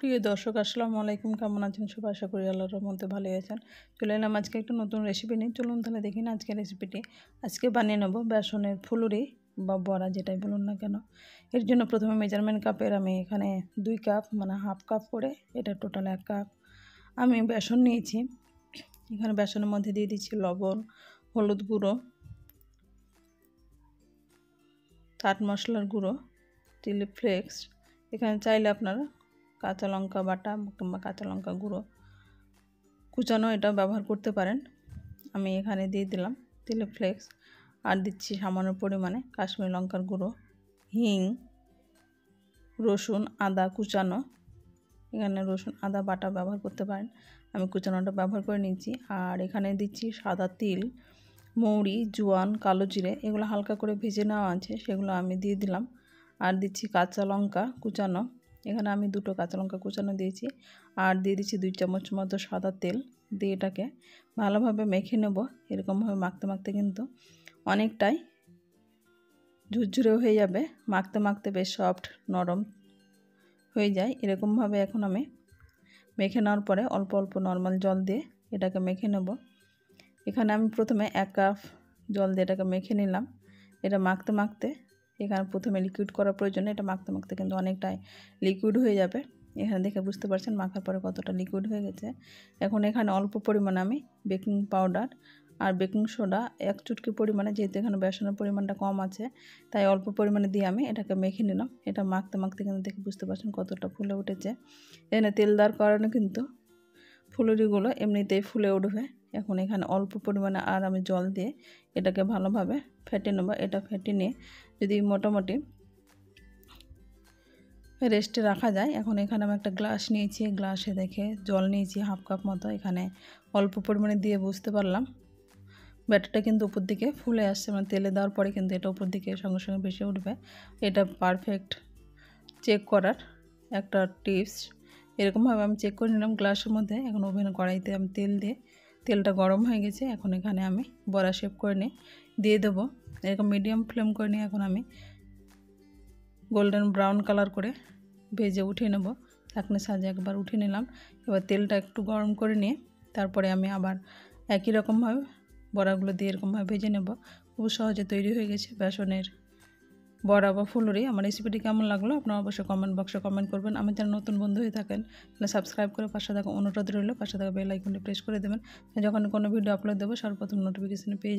প্রিয় দর্শক আসসালামু আলাইকুম, কেমন আছেন সবাই? আশা করি আল্লাহর রহমতে ভালোই আছেন। চলে এলাম আজকে একটা নতুন রেসিপি নিয়ে। চলুন তাহলে দেখি না আজকের রেসিপিটি। আজকে বানিয়ে নেব বেসনের ফুলুরি বা বড়া, যেটাই বলুন না কেন। এর জন্য প্রথমে মেজারমেন্ট কাপের আমি এখানে 2 কাপ মানে হাফ কাপ করে, এটা টোটাল 1 কাপ আমি বেসন নিয়েছি। এখানে বেসনের মধ্যে দিয়ে দিচ্ছি লবণ, হলুদ গুঁড়ো, চাট মশলার গুঁড়ো, চিলি ফ্লেক্স। এখানে চাইলে আপনারা কাঁচা লঙ্কা বাটা কিংবা কাঁচা লঙ্কা গুঁড়ো কুচানো এটা ব্যবহার করতে পারেন। আমি এখানে দিয়ে দিলাম চিলি ফ্লেক্স, আর দিচ্ছি সামান্য পরিমাণে কাশ্মীরি লঙ্কার গুঁড়ো, হিং, রসুন আদা কুচানো। এখানে রসুন আদা বাটা ব্যবহার করতে পারেন, আমি কুচানোটা ব্যবহার করে নিচ্ছি। আর এখানে দিচ্ছি সাদা তিল, মৌরি, জোয়ান, কালো জিরে, এগুলো হালকা করে ভেজে নেওয়া আছে, সেগুলো আমি দিয়ে দিলাম। আর দিচ্ছি কাঁচা লঙ্কা কুচানো, এখানে আমি 2টো কাঁচা লঙ্কা কুচানো দিয়েছি। আর দিয়ে দিচ্ছি 2 চামচ মতো সাদা তেল, দিয়ে এটাকে ভালোভাবে মেখে নেব। এরকমভাবে মাখতে মাখতে কিন্তু অনেকটাই ঝুরঝুরে হয়ে যাবে, মাখতে মাখতে বেশ সফট নরম হয়ে যায়। এরকমভাবে এখন আমি মেখে নেওয়ার পরে অল্প অল্প নর্মাল জল দিয়ে এটাকে মেখে নেব। এখানে আমি প্রথমে 1 কাপ জল দিয়ে এটাকে মেখে নিলাম। এটা মাখতে মাখতে এখানে প্রথমে লিকুইড করার প্রয়োজন, এটা মাখতে মাখতে কিন্তু অনেকটাই লিকুইড হয়ে যাবে। এখানে দেখে বুঝতে পারছেন মাখার পরে কতটা লিকুইড হয়ে গেছে। এখন এখানে অল্প পরিমাণে আমি বেকিং পাউডার আর বেকিং সোডা 1 চুটকি পরিমাণে, যেহেতু এখানে বেসনের পরিমাণটা কম আছে তাই অল্প পরিমাণে দিয়ে আমি এটাকে মেখে নিলাম। এটা মাখতে মাখতে কিন্তু দেখে বুঝতে পারছেন কতটা ফুলে উঠেছে। এখানে তেল দেওয়ার কারণে কিন্তু ফুলুরিগুলো এমনিতেই ফুলে উঠবে। এখন এখানে অল্প পরিমাণে আর আমি জল দিয়ে এটাকে ভালোভাবে ফেটে নেব। এটা ফেটে নিয়ে যদি মোটামুটি রেস্টে রাখা যায়। এখন এখানে আমি একটা গ্লাস নিয়েছি, গ্লাসে দেখে জল নিয়েছি হাফ কাপ মতো। এখানে অল্প পরিমাণে দিয়ে বুঝতে পারলাম ব্যাটারটা কিন্তু উপর দিকে ফুলে আসছে, মানে তেলে দেওয়ার পরে কিন্তু এটা উপর দিকে সঙ্গে সঙ্গে ভেসে উঠবে। এটা পারফেক্ট চেক করার একটা টিপস। এরকমভাবে আমি চেক করে নিলাম গ্লাসের মধ্যে। এখন ওভেনে কড়াইতে আমি তেল দিয়ে, তেলটা গরম হয়ে গেছে। এখন এখানে আমি বড়া শেপ করে নিয়ে দিয়ে দেবো। এরকম মিডিয়াম ফ্লেম করে নিয়ে এখন আমি গোল্ডেন ব্রাউন কালার করে ভেজে উঠিয়ে নেব। ঢাকনার সাহায্যে একবার উঠিয়ে নিলাম। এবার তেলটা একটু গরম করে নিয়ে তারপরে আমি আবার একই রকমভাবে বড়াগুলো দিয়ে এরকমভাবে ভেজে নেব। খুব সহজে তৈরি হয়ে গেছে বেসনের বড়া বা ফুলুরি। আমার রেসিপিটি কেমন লাগলো আপনারা অবশ্যই কমেন্ট বক্সে কমেন্ট করবেন। আমি যারা নতুন বন্ধু হয়ে থাকেন তাহলে সাবস্ক্রাইব করে পাশে থাকা অনুরোধ রইল, পাশে থাকা বেল আইকনটি প্রেস করে দেবেন। যখন কোনো ভিডিও আপলোড দেবো সর্বপ্রথম নোটিফিকেশনে পেয়ে